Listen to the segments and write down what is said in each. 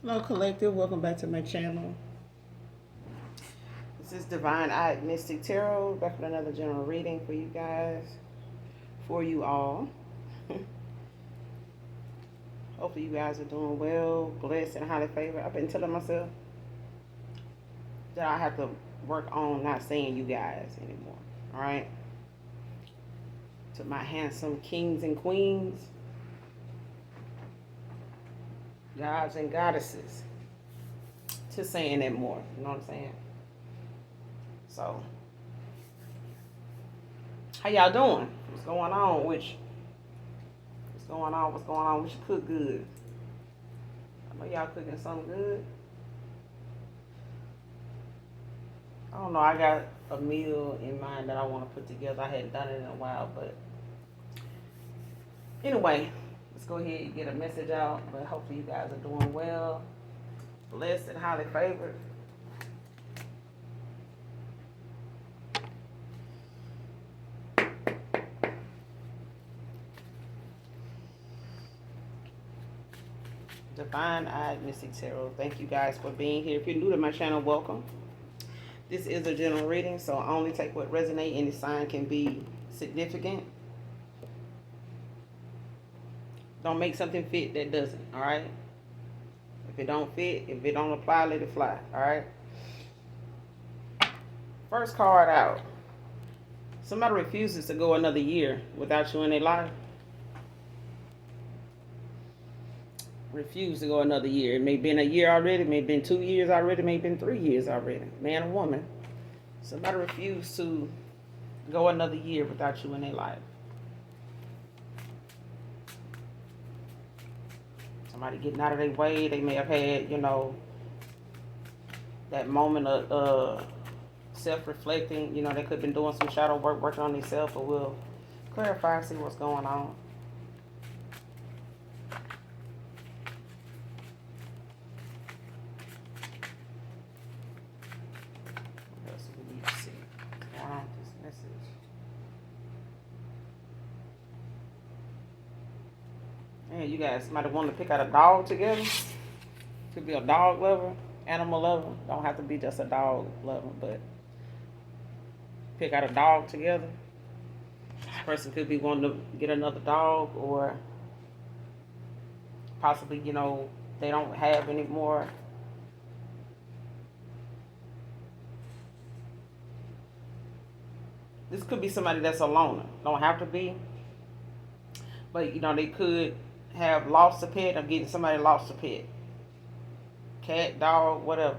Hello, Collective. Welcome back to my channel. This is Divine Eyed Mystic Tarot. Back with another general reading for you guys, for you all. Hopefully, you guys are doing well, blessed, and highly favored. I've been telling myself that I have to work on not saying you guys anymore. All right? To my handsome kings and queens, gods and goddesses, to saying that more. You know what I'm saying? So, how y'all doing? What's going on with you? What's going on? What's going on? We should cook good. I know y'all cooking something good. I don't know. I got a meal in mind that I want to put together. I hadn't done it in a while, but anyway, let's go ahead and get a message out. But hopefully you guys are doing well, blessed and highly favored. Divine Eyed Mystic Tarot. Thank you guys for being here. If you're new to my channel, welcome. This is a general reading, so I only take what resonates. Any sign can be significant. Don't make something fit that doesn't, all right? If it don't fit, if it don't apply, let it fly, all right? First card out. Somebody refuses to go another year without you in their life. Refuse to go another year. It may have been a year already, it may have been 2 years already, it may have been 3 years already. Man or woman. Somebody refuse to go another year without you in their life. Somebody getting out of their way. They may have had, that moment of self-reflecting. They could have been doing some shadow work, working on themselves, but we'll clarify and see what's going on. What else do we need to see? Wow, this message. Man, you guys might want to pick out a dog together. Could be a dog lover, animal lover. Don't have to be just a dog lover, but pick out a dog together. This person could be wanting to get another dog, or possibly, they don't have any more. This could be somebody that's a loner. Don't have to be. But, they could have lost a pet or getting somebody lost a pet. Cat, dog, whatever.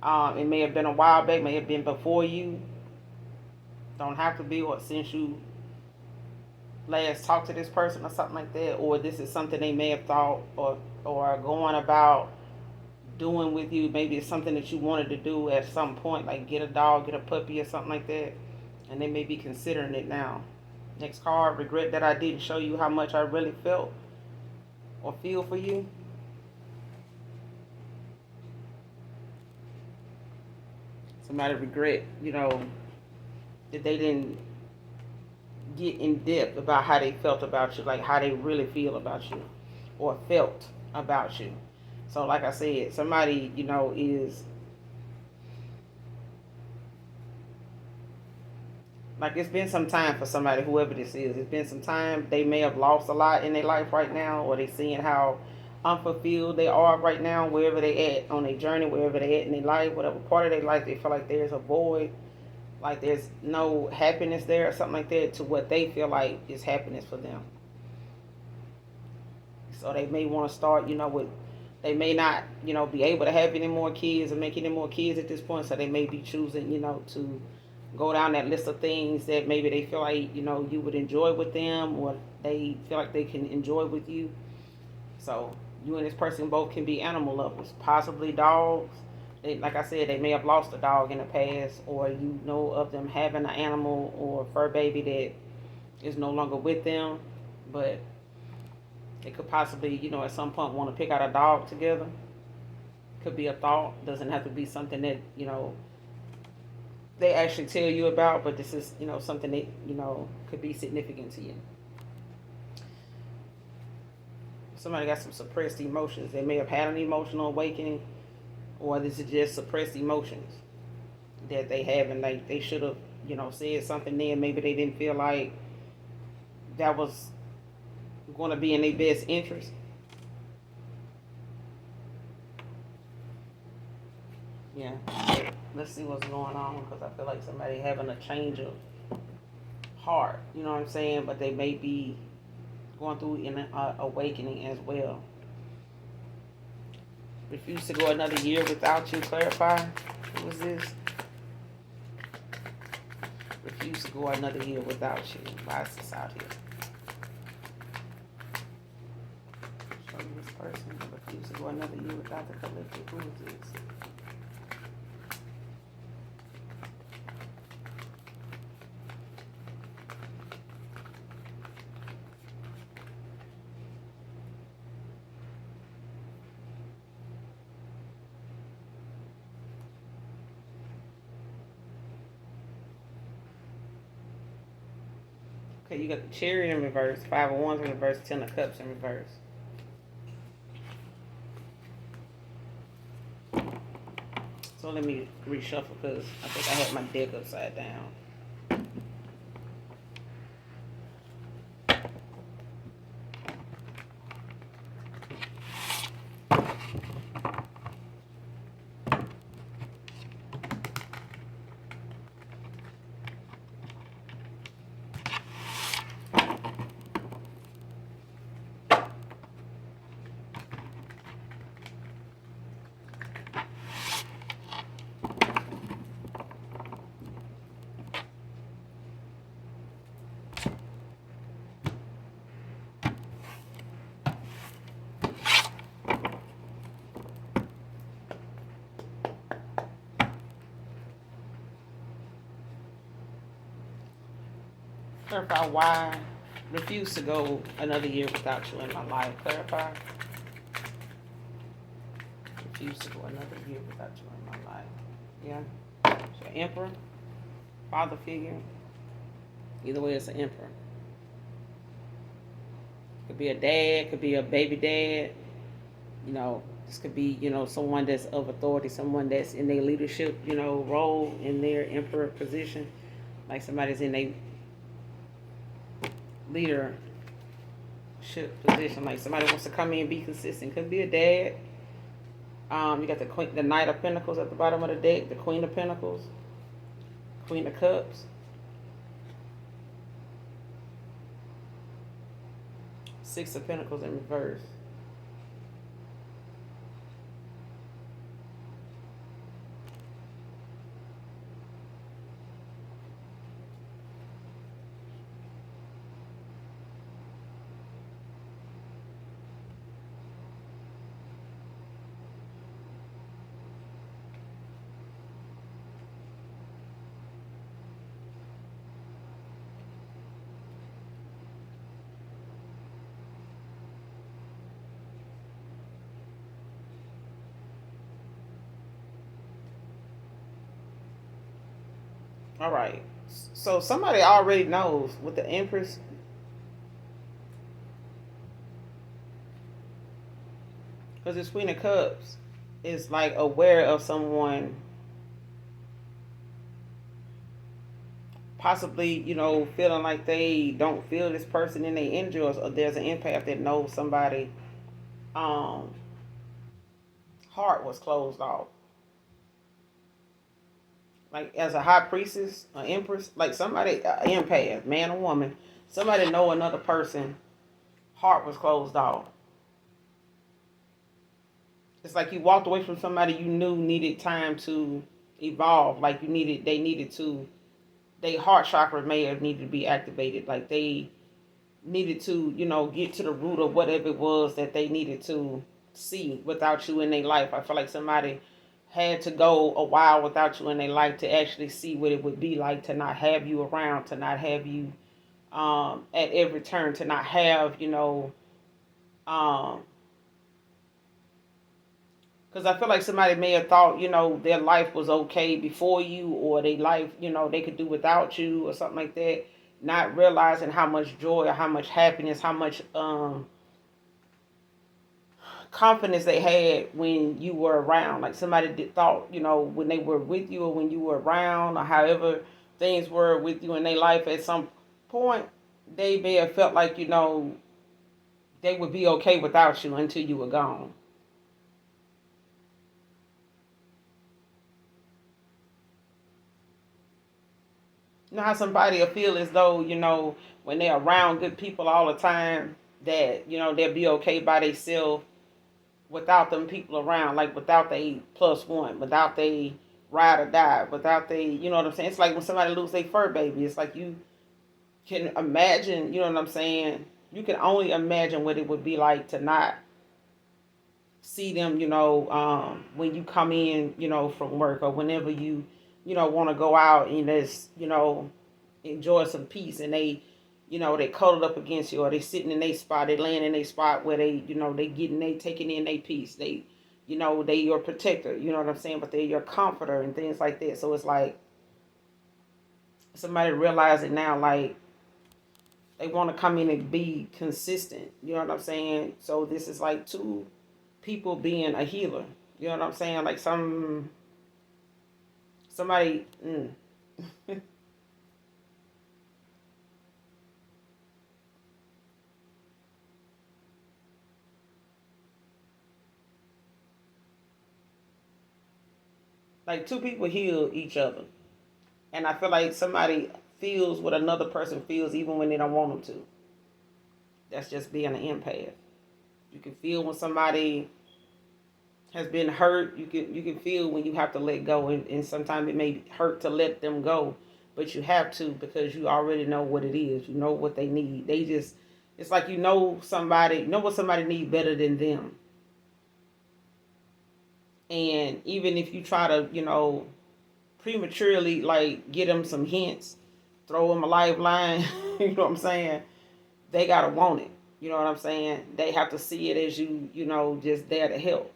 It may have been a while back, may have been before you. Don't have to be, or since you last talked to this person or something like that, or this is something they may have thought or going about doing with you. Maybe it's something that you wanted to do at some point, like get a dog, get a puppy or something like that, and they may be considering it now. Next card, regret that I didn't show you how much I really felt or feel for you. Somebody regret, that they didn't get in depth about how they felt about you, like how they really feel about you or felt about you. So like I said, somebody, is like, it's been some time for somebody, whoever this is. It's been some time. They may have lost a lot in their life right now, or they seeing how unfulfilled they are right now, wherever they at on their journey, wherever they at in their life, whatever part of their life they feel like there's a void, like there's no happiness there or something like that, to what they feel like is happiness for them. So they may want to start, with, they may not, be able to have any more kids or make any more kids at this point. So they may be choosing, to go down that list of things that maybe they feel like, you would enjoy with them, or they feel like they can enjoy with you. So you and this person both can be animal lovers, possibly dogs. Like I said, they may have lost a dog in the past, or you know of them having an animal or fur baby that is no longer with them. But they could possibly, at some point want to pick out a dog together. Could be a thought. Doesn't have to be something that, they actually tell you about, but this is, something that, could be significant to you. Somebody got some suppressed emotions. They may have had an emotional awakening, or this is just suppressed emotions that they have, and like they should have, said something then. Maybe they didn't feel like that was going to be in their best interest. Yeah. Let's see what's going on, because I feel like somebody having a change of heart. You know what I'm saying? But they may be going through an awakening as well. Refuse to go another year without you. Clarify. Who was this? Refuse to go another year without you. Why is this out here? Show me this person. Refuse to go another year without the collective. Who is this? Okay, you got the Chariot in reverse, Five of Wands in reverse, Ten of Cups in reverse. So let me reshuffle, because I think I had my deck upside down. Clarify why refuse to go another year without you in my life. Clarify. Refuse to go another year without you in my life. Yeah. So Emperor, father figure. Either way, it's an emperor. Could be a dad, could be a baby dad. This could be, someone that's of authority, someone that's in their leadership, role in their emperor position. Like somebody's in a leadership position. Like somebody wants to come in and be consistent. Could be a dad. You got the Knight of Pentacles at the bottom of the deck, the Queen of Pentacles, Queen of Cups. Six of Pentacles in reverse. All right. So somebody already knows with the Empress. Because this Queen of Cups is like aware of someone possibly, feeling like they don't feel this person in their energy, or there's an empath that knows somebody heart was closed off. Like as a high priestess, an empress, like somebody, empath, man or woman, somebody know another person heart was closed off. It's like you walked away from somebody you knew needed time to evolve. Like they needed to, their heart chakra may have needed to be activated. Like they needed to, get to the root of whatever it was that they needed to see without you in their life. I feel like somebody had to go a while without you in their life to actually see what it would be like to not have you around, to not have you at every turn, to not have, because I feel like somebody may have thought, their life was okay before you, or their life, they could do without you or something like that, not realizing how much joy or how much happiness, how much confidence they had when you were around. Like somebody thought, when they were with you or when you were around or however things were with you in their life at some point, they may have felt like, they would be okay without you until you were gone. You know how somebody will feel as though, when they're around good people all the time, that, they'll be okay by themselves without them people around, like without they plus one, without they ride or die, without they, you know what I'm saying? It's like when somebody lose their fur baby. It's like you can imagine, you know what I'm saying? You can only imagine what it would be like to not see them, when you come in, from work or whenever you, want to go out and just, enjoy some peace and they cuddled up against you or they sitting in their spot, they laying in their spot where they, they taking in their peace. They, they your protector, you know what I'm saying? But they're your comforter and things like that. So it's like somebody realizing now, like, they want to come in and be consistent. You know what I'm saying? So this is like two people being a healer. You know what I'm saying? Like somebody. Like two people heal each other, and I feel like somebody feels what another person feels even when they don't want them to. That's just being an empath. You can feel when somebody has been hurt. You can feel when you have to let go, and sometimes it may hurt to let them go, but you have to because you already know what it is. You know what they need. It's like what somebody needs better than them. And even if you try to, prematurely like get them some hints, throw them a lifeline, you know what I'm saying? They gotta want it. You know what I'm saying? They have to see it as you, just there to help,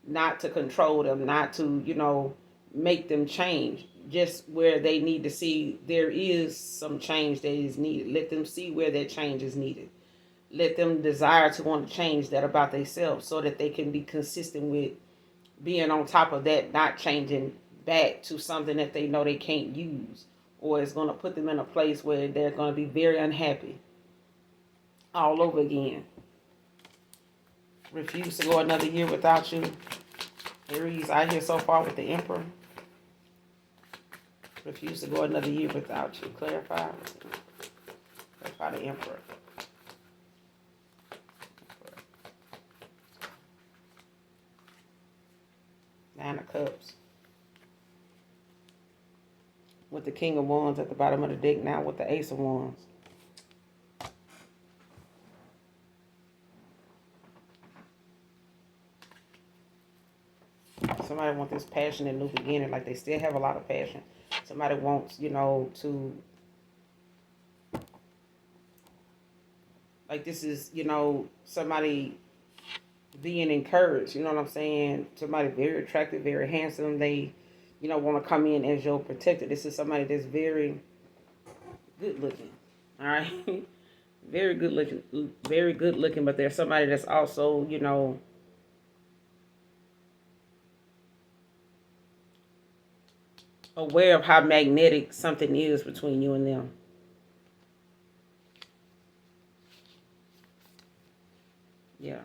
not to control them, not to, make them change. Just where they need to see there is some change that is needed. Let them see where that change is needed. Let them desire to want to change that about themselves so that they can be consistent with being on top of that, not changing back to something that they know they can't use or it's going to put them in a place where they're going to be very unhappy all over again. Refuse to go another year without you. Aries out here so far with the Emperor. Refuse to go another year without you. Clarify. Clarify the Emperor. Nine of Cups. With the King of Wands at the bottom of the deck now with the Ace of Wands. Somebody wants this passion and new beginning. Like they still have a lot of passion. Somebody wants, to... Like this is, somebody being encouraged. You know what I'm saying? Somebody very attractive, very handsome. They, want to come in as your protector. This is somebody that's very good looking. All right? Very good looking. Very good looking. But there's somebody that's also, aware of how magnetic something is between you and them. Yeah.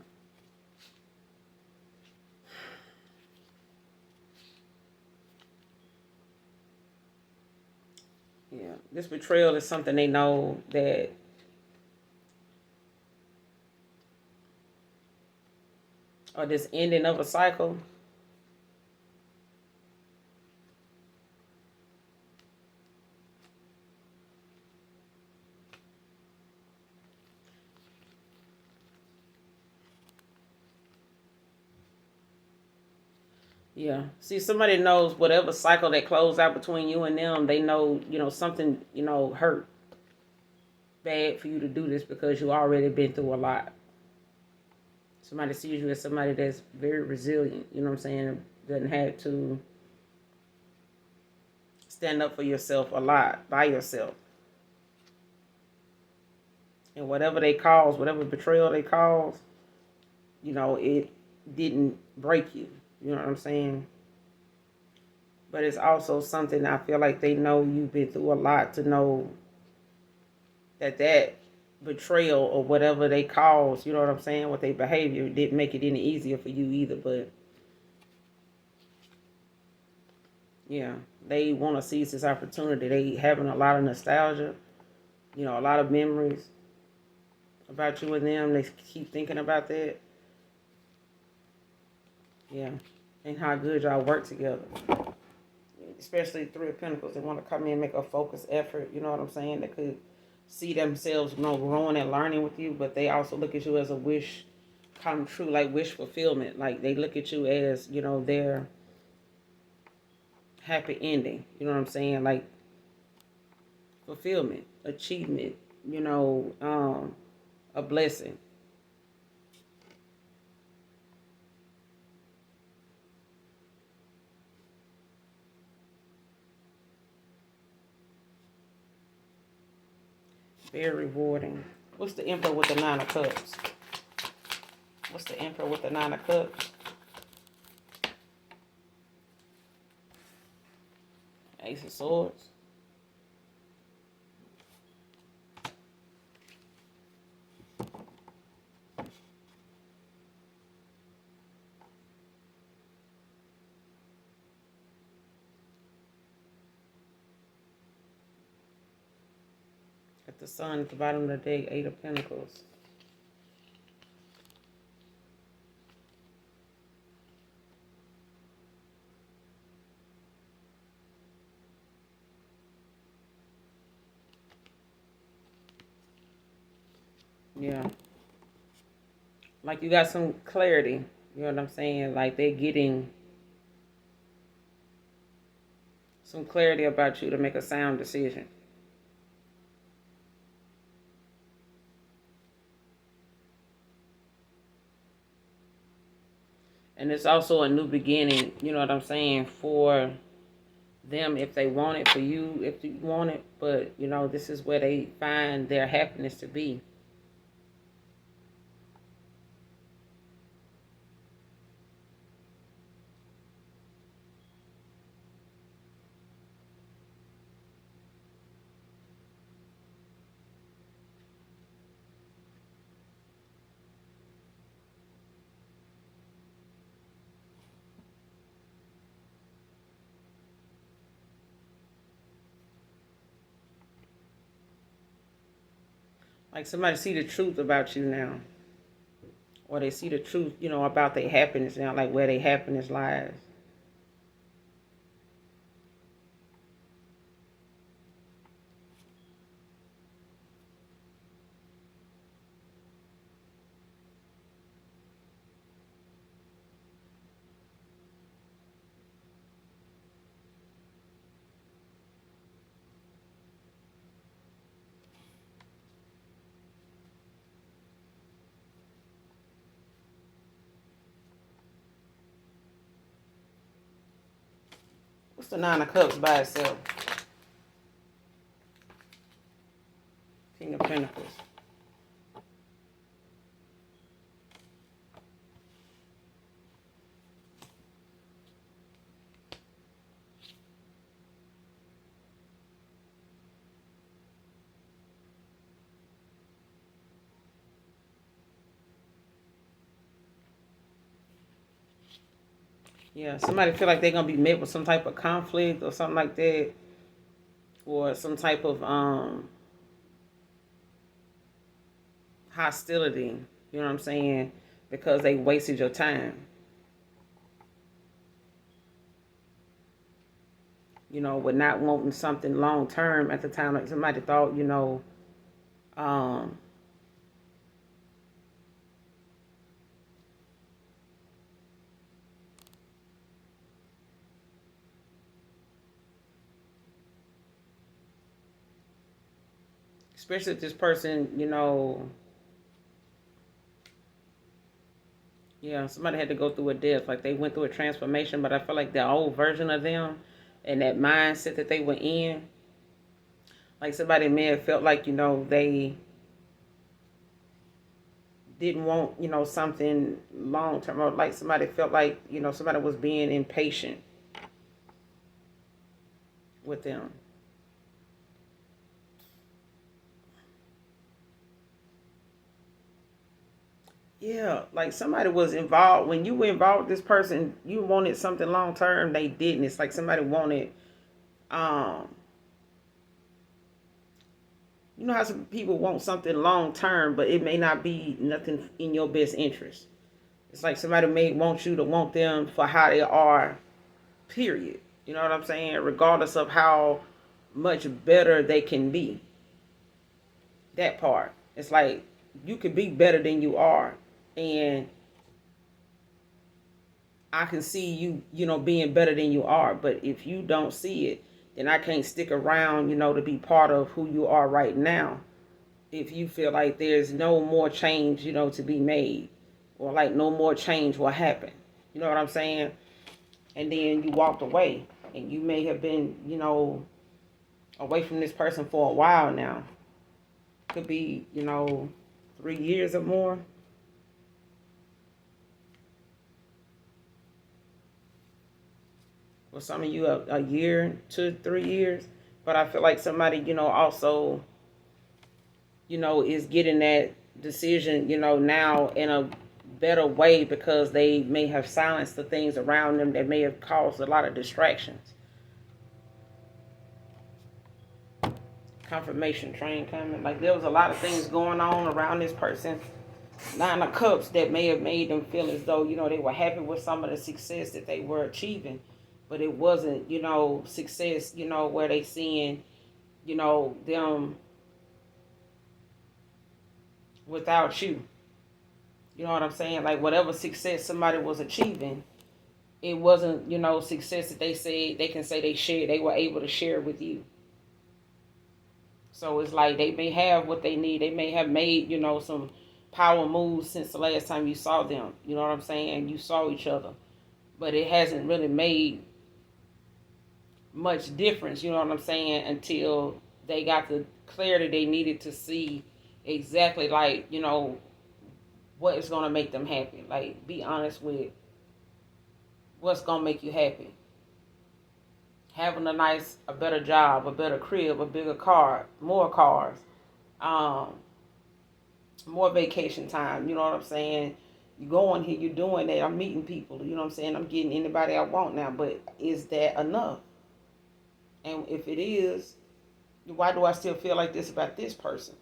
Yeah. This betrayal is something they know that or this ending of a cycle. Yeah. See, somebody knows whatever cycle that closed out between you and them, they know, something, hurt bad for you to do this because you already been through a lot. Somebody sees you as somebody that's very resilient, you know what I'm saying? Doesn't have to stand up for yourself a lot by yourself. And whatever they cause, whatever betrayal they cause, it didn't break you. You know what I'm saying? But it's also something I feel like they know you've been through a lot to know that betrayal or whatever they caused, you know what I'm saying, with their behavior didn't make it any easier for you either. But yeah, they want to seize this opportunity. They having a lot of nostalgia, you know, a lot of memories about you and them. They keep thinking about that. Yeah, and how good y'all work together. Especially Three of Pentacles, they want to come in and make a focused effort. You know what I'm saying? They could see themselves, you know, growing and learning with you, but they also look at you as a wish come true, like wish fulfillment. Like they look at you as, you know, their happy ending. You know what I'm saying? Like fulfillment, achievement. You know, a blessing. Very rewarding. What's the Emperor with the Nine of Cups? What's the Emperor with the Nine of Cups? Ace of Swords. At the Sun at the bottom of the deck, Eight of Pentacles. Yeah. Like you got some clarity. You know what I'm saying? Like they're getting some clarity about you to make a sound decision. And it's also a new beginning, you know what I'm saying, for them if they want it, for you if you want it. But, you know, this is where they find their happiness to be. Like somebody see the truth about you now. Or they see the truth, you know, about their happiness now, like where their happiness lies. What's the Nine of Cups by itself? King of Pentacles. Yeah, somebody feel like they're going to be met with some type of conflict or something like that. Or some type of hostility, you know what I'm saying? Because they wasted your time. You know, with not wanting something long term at the time. Like somebody thought, you know, um, especially if this person, you know, yeah, somebody had to go through a death. Like they went through a transformation, but I feel like the old version of them and that mindset that they were in, like somebody may have felt like, you know, they didn't want, something long term, or like somebody felt like, somebody was being impatient with them. Yeah, like somebody was involved. When you were involved with this person, you wanted something long term, they didn't. It's like somebody wanted, um, how some people want something long term, but it may not be nothing in your best interest. It's like somebody may want you to want them for how they are, period. You know what I'm saying? Regardless of how much better they can be. That part. It's like you could be better than you are. And I can see you, being better than you are. But if you don't see it, then I can't stick around, to be part of who you are right now. If you feel like there's no more change, to be made, or like no more change will happen. You know what I'm saying? And then you walked away, and you may have been, away from this person for a while now. Could be, 3 years or more. For some of you, a year, 2, 3 years. But I feel like somebody, also, is getting that decision, now in a better way because they may have silenced the things around them that may have caused a lot of distractions. Confirmation train coming. Like there was a lot of things going on around this person. 9 of Cups that may have made them feel as though, they were happy with some of the success that they were achieving. But it wasn't, success, where they seeing, them without you. You know what I'm saying? Like whatever success somebody was achieving, it wasn't, success that they can say they were able to share with you. So it's like they may have what they need. They may have made, some power moves since the last time you saw them. You know what I'm saying? You saw each other. But it hasn't really made much difference, you know what I'm saying, until they got the clarity they needed to see exactly like, what is going to make them happy. Like, be honest with what's going to make you happy. Having a better job, a better crib, a bigger car, more cars, um, more vacation time, you know what I'm saying? You going here, you're doing that, I'm meeting people, you know what I'm saying? I'm getting anybody I want now, but is that enough? And if it is, why do I still feel like this about this person?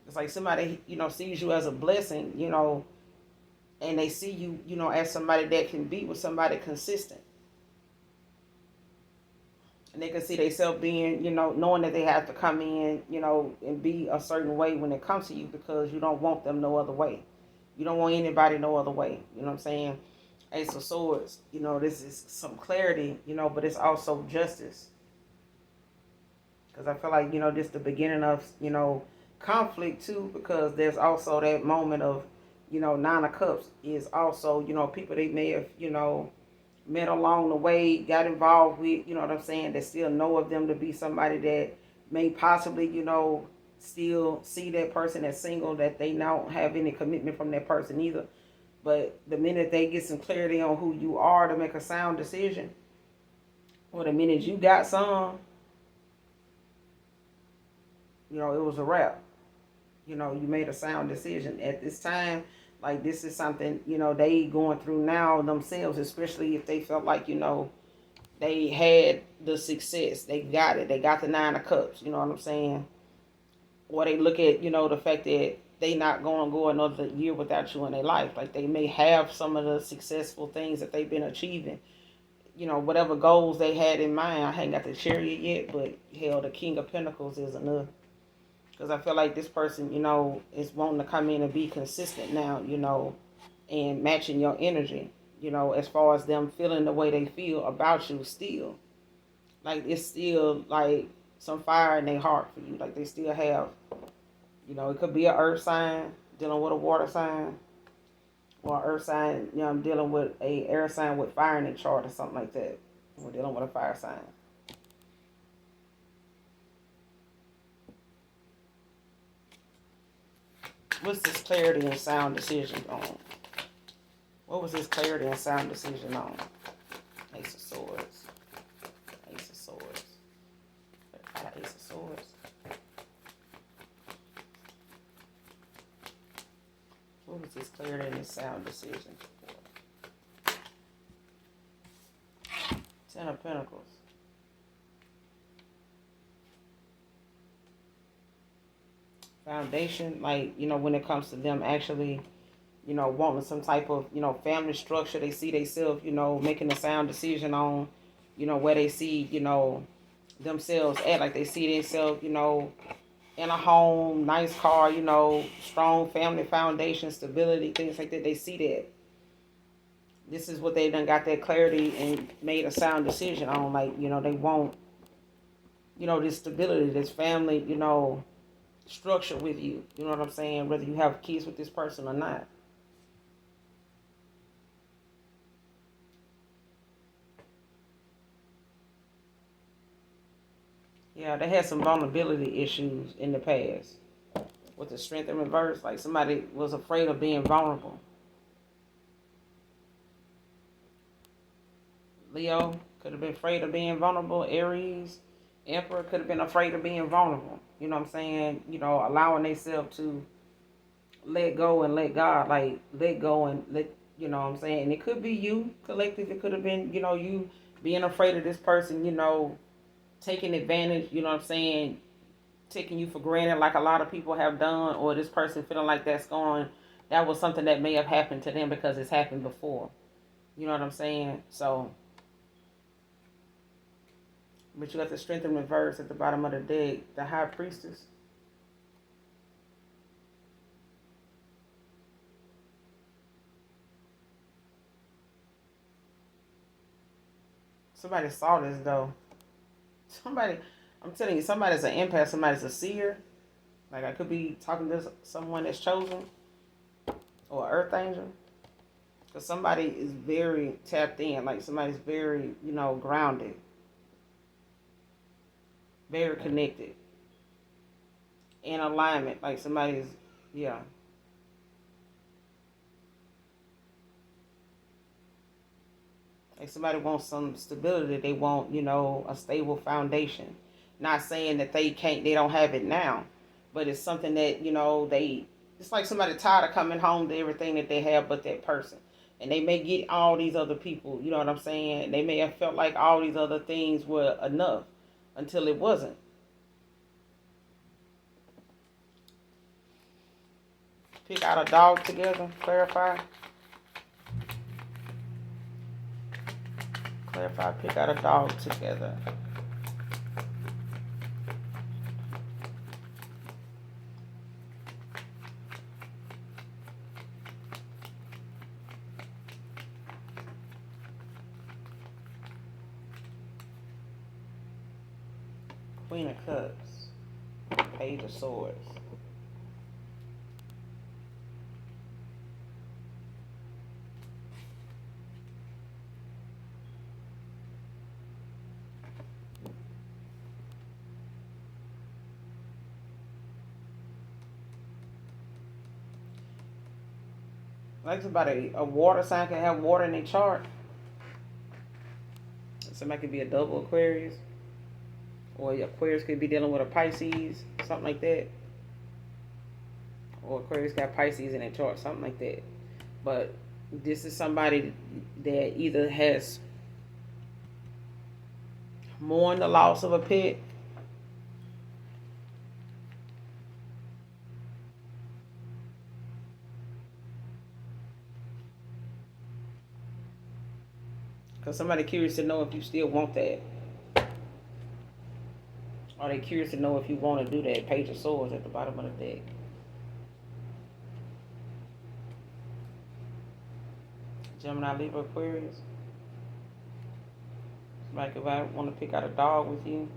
It's like somebody, sees you as a blessing, and they see you, as somebody that can be with somebody consistent. And they can see themselves being, knowing that they have to come in, and be a certain way when it comes to you because you don't want them no other way. You don't want anybody no other way. You know what I'm saying? Ace of Swords, this is some clarity, but it's also justice. Because I feel like, this is the beginning of, conflict too, because there's also that moment of, 9 of Cups is also, people they may have, met along the way, got involved with, you know what I'm saying, that still know of them to be somebody that may possibly, still see that person as single, that they don't have any commitment from that person either. But the minute they get some clarity on who you are to make a sound decision, or the minute you got some, it was a wrap. You made a sound decision at this time. Like this is something, they going through now themselves, especially if they felt like, they had the success. They got it. They got the 9 of Cups. You know what I'm saying? Or they look at, the fact that they not going to go another year without you in their life. Like they may have some of the successful things that they've been achieving. Whatever goals they had in mind. I ain't got the Chariot yet, but hell, the King of Pentacles is enough. Because I feel like this person, is wanting to come in and be consistent now, and matching your energy, as far as them feeling the way they feel about you still. Like, it's still, like, some fire in their heart for you. Like, they still have, it could be an earth sign dealing with a water sign, or an earth sign, dealing with a air sign with fire in their chart or something like that. We're dealing with a fire sign. What's this clarity and sound decision on? What was this clarity and sound decision on? Ace of Swords. Ace of Swords. Ace of Swords. What was this clarity and sound decision for? Ten of Pentacles. Foundation, like, when it comes to them actually, wanting some type of, family structure, they see themselves, making a sound decision on, where they see, themselves at. Like, they see themselves, in a home, nice car, strong family foundation, stability, things like that. They see that. This is what they done got that clarity and made a sound decision on. Like, they want, this stability, this family, structure with you. You know what I'm saying? Whether you have kids with this person or not. Yeah, they had some vulnerability issues in the past. With the Strength in reverse, like somebody was afraid of being vulnerable. Leo could have been afraid of being vulnerable. Aries, Emperor could have been afraid of being vulnerable. You know what I'm saying? Allowing themselves to let go and let God, like let go and let, what I'm saying? And it could be you, collective. It could have been, you being afraid of this person, taking advantage, you know what I'm saying? Taking you for granted like a lot of people have done, or this person feeling like that was something that may have happened to them because it's happened before. You know what I'm saying? So, but you got the Strength in reverse at the bottom of the deck, the High Priestess. Somebody saw this though. Somebody, I'm telling you, somebody's an empath, somebody's a seer. Like, I could be talking to someone that's chosen, or earth angel. Because somebody is very tapped in, like somebody's very, grounded, very connected, in alignment. Like somebody's, yeah. Like somebody wants some stability. They want, a stable foundation. Not saying that they don't have it now, but it's something that, it's like somebody tired of coming home to everything that they have but that person. And they may get all these other people, you know what I'm saying? They may have felt like all these other things were enough until it wasn't. Pick out a dog together, clarify. Clarify, pick out a dog together. Queen of Cups. Page of Swords. Like somebody, a water sign can have water in their chart. Somebody could be a double Aquarius. Or Aquarius could be dealing with a Pisces, something like that. Or Aquarius got Pisces in their chart, something like that. But this is somebody that either has mourned the loss of a pet, because somebody curious to know if you still want that. Are they curious to know if you want to do that? Page of Swords at the bottom of the deck. Gemini, Libra, Aquarius. Like if I want to pick out a dog with you.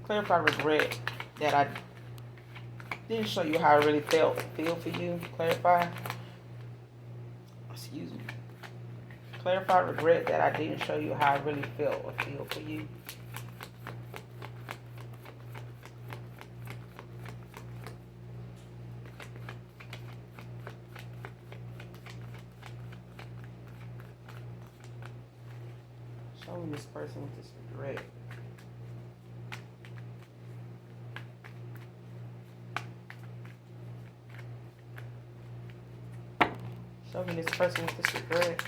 Clarify regret that I Didn't show you how I really feel for you. Clarify. Excuse me. Clarify regret that I didn't show you how I really felt or feel for you. Show me this person with this regret. Show me this person with this regret.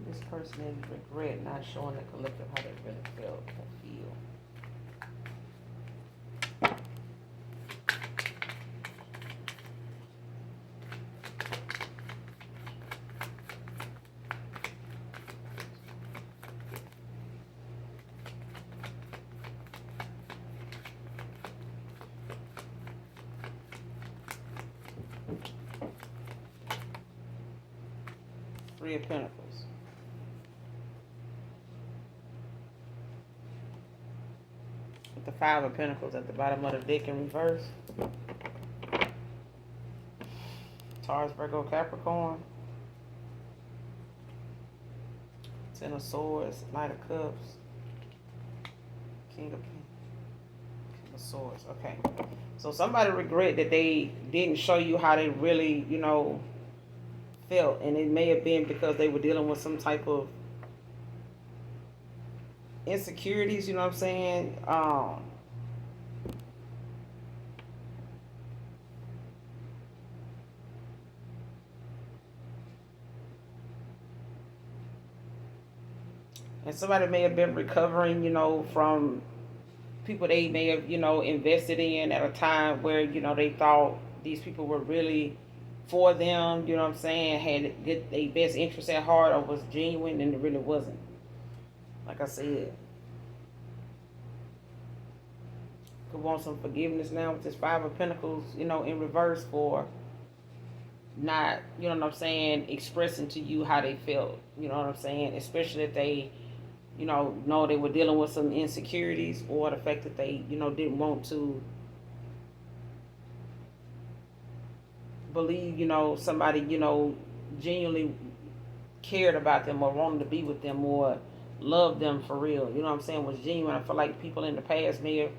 This person is regret not showing the collective how they really felt or feel. 3 of Pentacles. With the 5 of Pentacles at the bottom of the deck in reverse. Taurus, Virgo, Capricorn. 10 of Swords, Knight of Cups. King of Swords. Okay. So somebody regret that they didn't show you how they really, felt. And it may have been because they were dealing with some type of insecurities, you know what I'm saying? And somebody may have been recovering, from people they may have, invested in at a time where, they thought these people were really for them, you know what I'm saying, had their best interest at heart or was genuine, and it really wasn't. Like I said, could want some forgiveness now with this 5 of Pentacles, in reverse for not, you know what I'm saying, expressing to you how they felt, you know what I'm saying, especially if they, know they were dealing with some insecurities, or the fact that they, didn't want to believe, somebody, genuinely cared about them or wanted to be with them or loved them for real. You know what I'm saying? Was genuine. I feel like people in the past may have,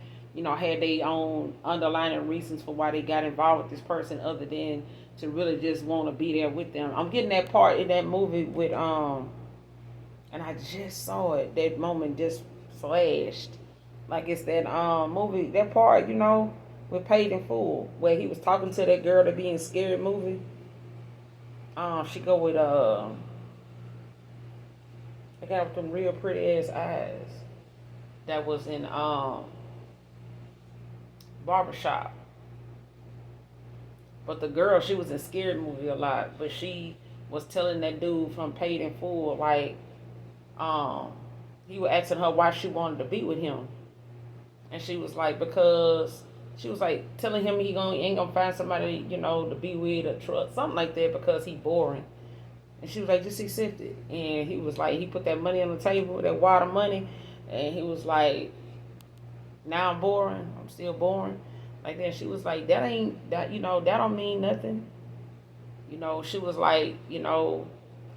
had their own underlying reasons for why they got involved with this person other than to really just want to be there with them. I'm getting that part in that movie with, and I just saw it. That moment just flashed. Like it's that movie, that part, with Paid in Full, where he was talking to that girl to be in Scary Movie. She go with I got with them real pretty ass eyes. That was in Barbershop. But the girl, she was in Scary Movie a lot. But she was telling that dude from Paid in Full, like, he was asking her why she wanted to be with him. And she was like, because she was like telling him he ain't gonna find somebody, to be with or trust, something like that, because he boring. And she was like, just accept it. And he was like, he put that money on the table, that water money, and he was like, now I'm boring. I'm still boring. Like that. She was like, that ain't that, that don't mean nothing. She was like,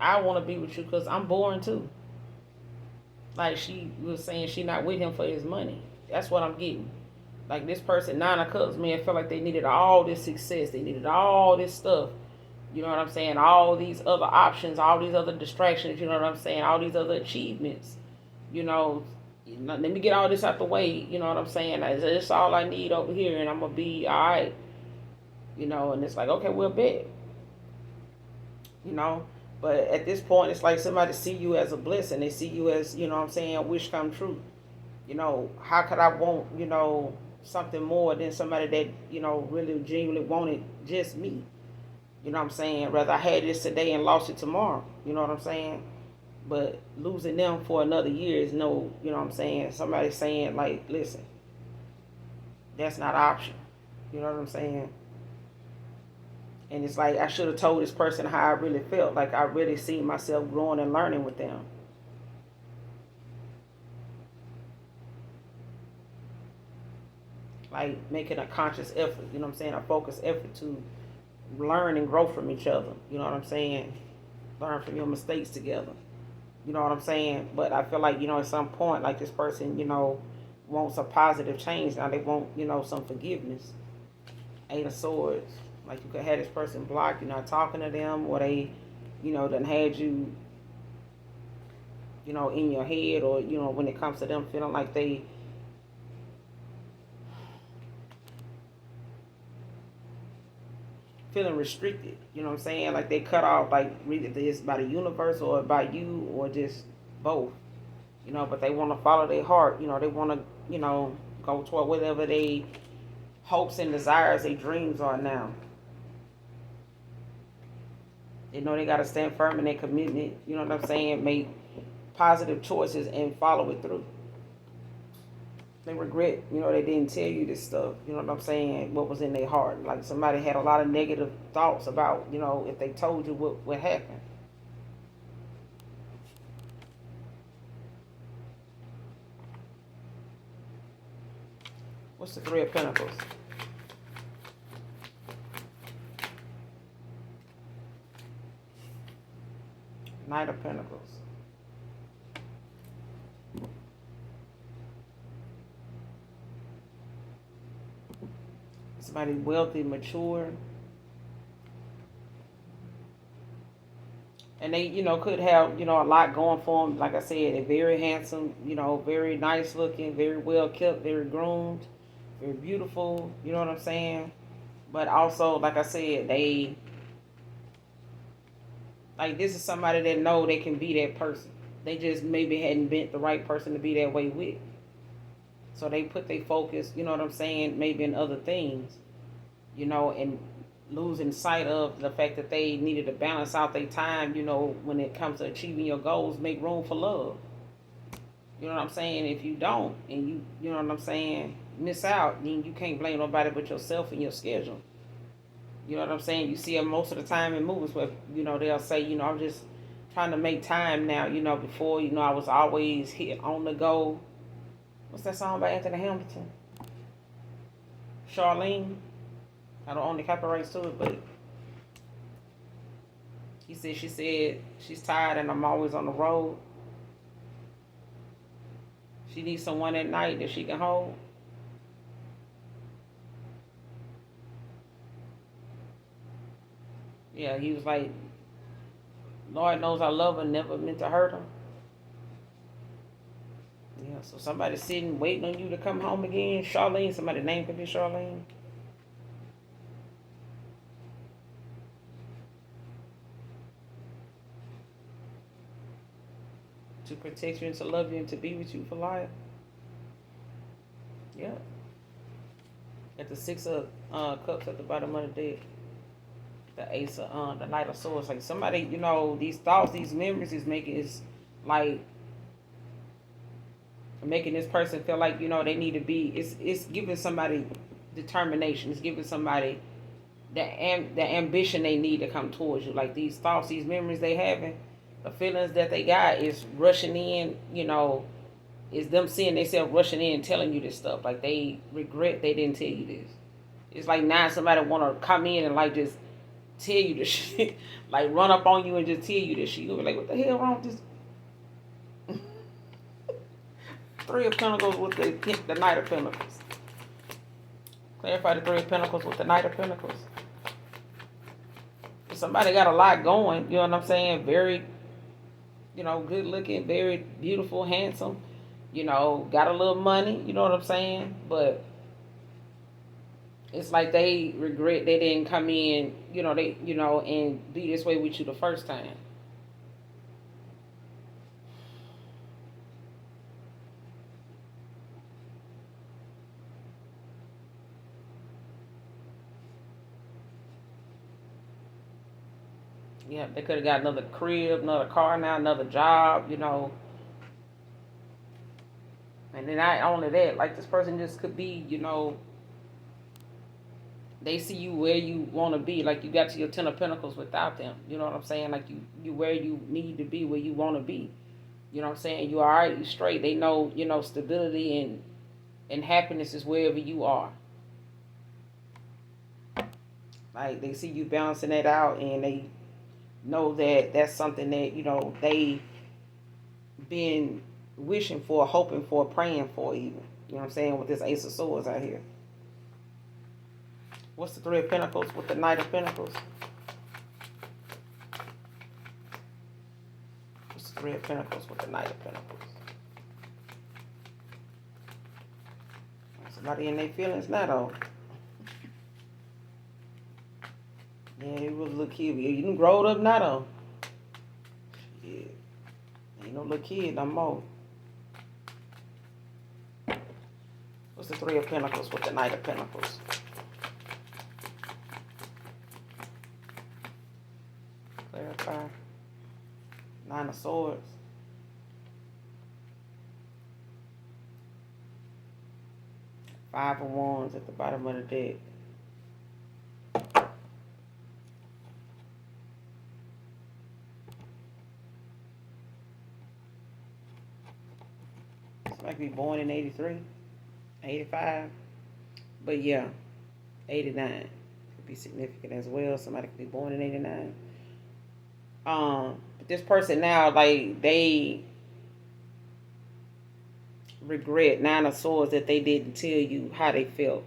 I want to be with you because I'm boring too. Like she was saying, she not with him for his money. That's what I'm getting. Like this person, 9 of Cups, man, felt like they needed all this success. They needed all this stuff. You know what I'm saying? All these other options, all these other distractions, you know what I'm saying? All these other achievements. Let me get all this out the way, you know what I'm saying? That's all I need over here, and I'm going to be all right. And it's like, okay, we'll bet. But at this point, it's like somebody see you as a blessing. They see you as, a wish come true. How could I want, something more than somebody that, really genuinely wanted just me? You know what I'm saying? Rather I had this today and lost it tomorrow. You know what I'm saying? But losing them for another year is no, you know what I'm saying? Somebody saying, like, listen, that's not an option. You know what I'm saying? And it's like I should have told this person how I really felt. Like I really seen myself growing and learning with them. Like making a conscious effort, you know what I'm saying? A focused effort to learn and grow from each other. You know what I'm saying? Learn from your mistakes together. You know what I'm saying? But I feel like, at some point, like this person, wants a positive change. Now they want, some forgiveness. Eight of Swords. Like you could have this person blocked, you're not talking to them, or they, done had you, in your head, or, when it comes to them feeling like they feeling restricted. You know what I'm saying? Like they cut off, like really this by the universe or by you or just both. But they want to follow their heart. They want to, go toward whatever they hopes and desires, their dreams are now. They know they got to stand firm in their commitment. You know what I'm saying? Make positive choices and follow it through. They regret, they didn't tell you this stuff. You know what I'm saying? What was in their heart. Like somebody had a lot of negative thoughts about, if they told you what happened. What's the Three of Pentacles? Knight of Pentacles. Somebody wealthy, mature. And they, could have, a lot going for them. Like I said, they're very handsome, very nice looking, very well kept, very groomed, very beautiful. You know what I'm saying? But also, like I said, they, like this is somebody that know they can be that person. They just maybe hadn't been the right person to be that way with. So they put their focus, you know what I'm saying, maybe in other things, and losing sight of the fact that they needed to balance out their time, when it comes to achieving your goals, make room for love. You know what I'm saying? If you don't, and you know what I'm saying, miss out, then you can't blame nobody but yourself and your schedule. You know what I'm saying? You see them most of the time in movies where, they'll say, I'm just trying to make time now, before, I was always hit on the go. What's that song by Anthony Hamilton? Charlene. I don't own the copyrights to it, but she said she's tired and I'm always on the road. She needs someone at night that she can hold. Yeah, he was like, Lord knows I love her, never meant to hurt her. Yeah, so somebody sitting waiting on you to come home again. Charlene, somebody's name could be Charlene. To protect you and to love you and to be with you for life. Yeah. At the Six of Cups at the bottom of the deck. The Ace of the Knight of Swords. Like somebody, these thoughts, these memories is making is like making this person feel like, they need to be, it's giving somebody determination. It's giving somebody the ambition they need to come towards you. Like these thoughts, these memories they having, the feelings that they got is rushing in, is them seeing themselves rushing in and telling you this stuff. Like they regret they didn't tell you this. It's like now somebody want to come in and like just tell you this shit. Like run up on you and just tell you this shit. You'll be like, what the hell wrong with this? Three of Pentacles with the Knight of Pentacles. Clarify the Three of Pentacles with the Knight of Pentacles. Somebody got a lot going, you know what I'm saying? Very, good looking, very beautiful, handsome, got a little money, you know what I'm saying? But it's like they regret they didn't come in, and be this way with you the first time. Yeah, they could have got another crib, another car now, another job, And then not only that, like this person just could be, they see you where you want to be. Like you got to your 10 of Pentacles without them. You know what I'm saying? Like you where you need to be, where you want to be. You know what I'm saying? You all right, you straight. They know, stability and happiness is wherever you are. Like they see you balancing that out, and they know that that's something that they been wishing for, hoping for, praying for, even. You know what I'm saying? With this Ace of Swords out here. What's the Three of Pentacles with the Knight of Pentacles? What's the Three of Pentacles with the Knight of Pentacles? Somebody in their feelings now, though. Yeah, he was a little kid. You done growed up now, though. Yeah. Ain't no little kid no more. What's the Three of Pentacles with the Knight of Pentacles? Clarify. Nine of Swords. Five of Wands at the bottom of the deck. Somebody could be born in 83, 85. But yeah, 89 could be significant as well. Somebody could be born in 89. But this person now, like, they regret, Nine of Swords, that they didn't tell you how they felt.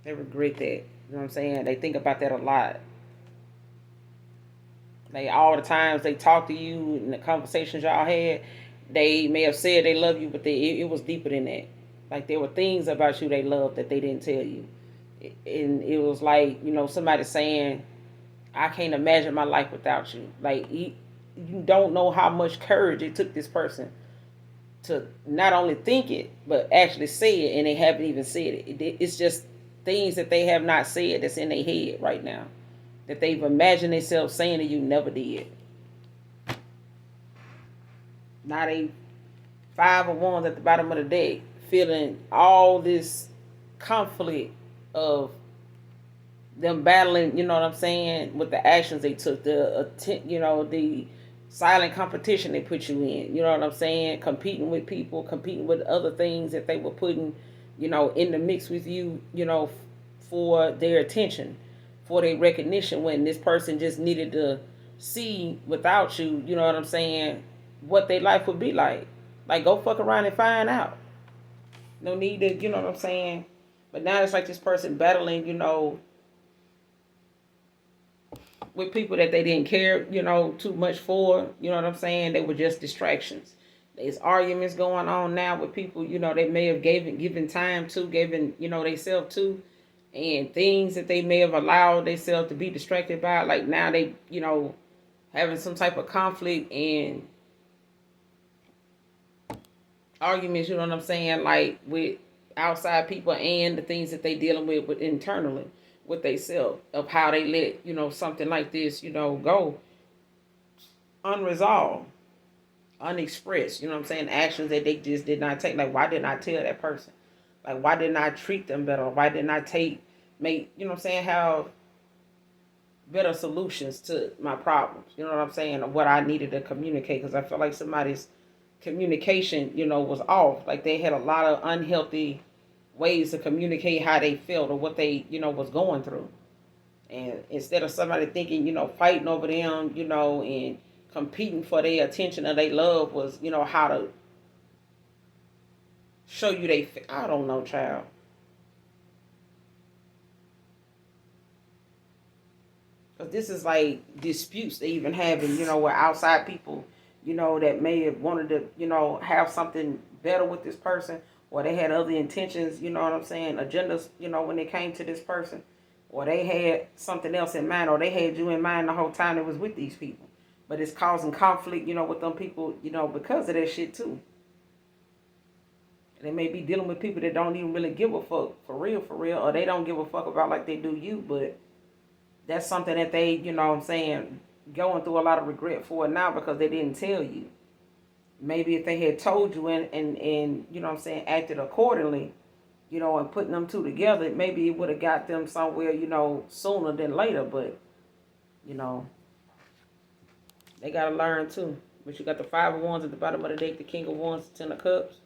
They regret that. You know what I'm saying? They think about that a lot. Like all the times they talk to you and the conversations y'all had, they may have said they love you, but it was deeper than that. Like there were things about you they loved that they didn't tell you. And it was like, somebody saying, I can't imagine my life without you. Like you don't know how much courage it took this person to not only think it, but actually say it, and they haven't even said it. It's just things that they have not said that's in their head right now, that they've imagined themselves saying to you, never did. Now they Five of Wands at the bottom of the deck, feeling all this conflict of them battling, you know what I'm saying, with the actions they took, the silent competition they put you in, you know what I'm saying, competing with people, competing with other things that they were putting, in the mix with you, for their attention, for their recognition, when this person just needed to see without you, you know what I'm saying, what their life would be like. Like, go fuck around and find out. No need to, you know what I'm saying? But now it's like this person battling, with people that they didn't care, too much for. You know what I'm saying? They were just distractions. There's arguments going on now with people, they may have given time to, given, themselves to, and things that they may have allowed themselves to be distracted by. Like now they, having some type of conflict and arguments, you know what I'm saying, like with outside people and the things that they dealing with internally with themselves, of how they let, something like this, go unresolved, unexpressed, you know what I'm saying, actions that they just did not take. Like, why didn't I tell that person? Like, why didn't I treat them better? Why didn't I make, you know what I'm saying, have better solutions to my problems, you know what I'm saying, or what I needed to communicate? Because I felt like somebody's communication, was off. Like they had a lot of unhealthy ways to communicate how they felt or what they, was going through. And instead of somebody thinking, fighting over them, and competing for their attention or their love, was, how to show you I don't know, child. Because this is like disputes they even having, with outside people, that may have wanted to, have something better with this person, or they had other intentions, you know what I'm saying, agendas, when they came to this person, or they had something else in mind, or they had you in mind the whole time it was with these people. But it's causing conflict, with them people, because of that shit too. They may be dealing with people that don't even really give a fuck, for real, or they don't give a fuck about like they do you, but That's something that they, you know what I'm saying, going through a lot of regret for it now because they didn't tell you. Maybe if they had told you and you know what I'm saying, acted accordingly, you know, and putting them two together, maybe it would have got them somewhere, you know, sooner than later. But, you know, they got to learn too. But you got the Five of Wands at the bottom of the deck, the King of Wands, Ten of Cups.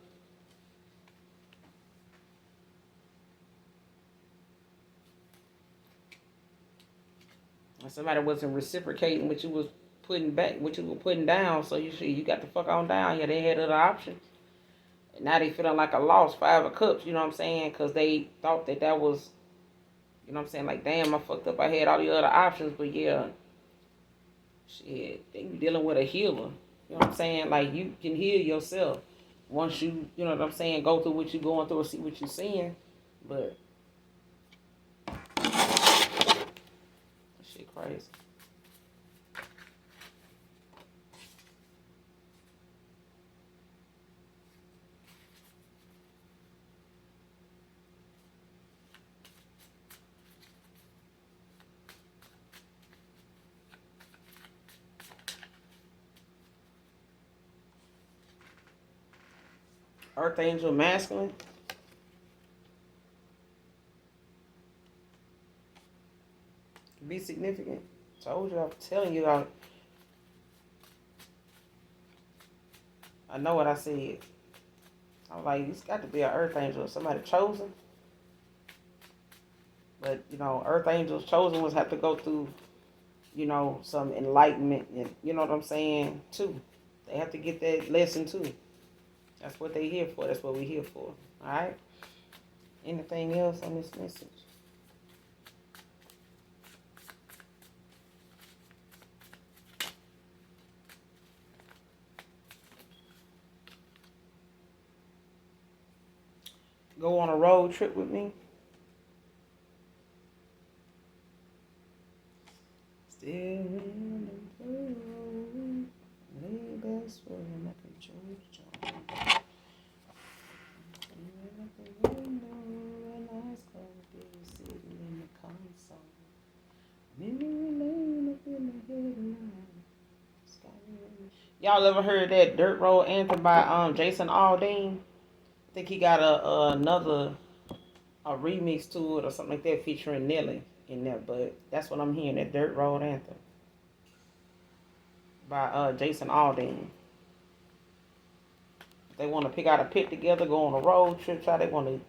And somebody wasn't reciprocating what you was putting back, what you were putting down. So you got the fuck on down. Yeah, they had other options. And now they feeling like a loss. Five of Cups, you know what I'm saying? Because they thought that was, you know what I'm saying? Like, damn, I fucked up. I had all the other options. But yeah, shit, they be dealing with a healer. You know what I'm saying? Like, you can heal yourself once you know what I'm saying, go through what you're going through and see what you're seeing. But that shit crazy. Earth Angel masculine. Be significant. Told you, I'm telling you, I know what I said. I'm like, it's got to be an Earth Angel, somebody chosen. But, you know, Earth Angels chosen ones have to go through, you know, some enlightenment, and you know what I'm saying, too. They have to get that lesson, too. That's what they here for. That's what we here for. All right? Anything else on this message? Go on a road trip with me. Still in the road, lay back swirling like a George Jones. Y'all ever heard that Dirt Road Anthem by Jason Aldean? I think he got another remix to it or something like that featuring Nelly in there, but that's what I'm hearing, that Dirt Road Anthem by Jason Aldean. They want to pick out a pit together, go on a road trip, try they want to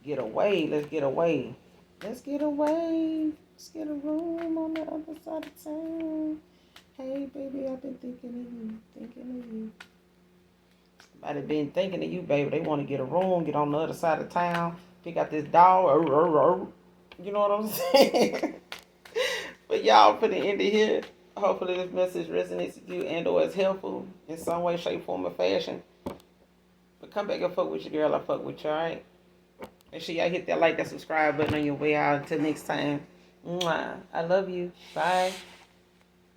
get away. Let's get away. Let's get away. Let's get a room on the other side of town. Hey, baby, I've been thinking of you, thinking of you. Somebody been thinking of you, baby. They want to get a room, get on the other side of town, pick out this dog. You know what I'm saying? But y'all, for the end of here, hopefully this message resonates with you and or is helpful in some way, shape, form, or fashion. But come back and fuck with your girl. I fuck with you, alright? Make sure y'all hit that like, that subscribe button on your way out. Until next time. Mwah. I love you. Bye.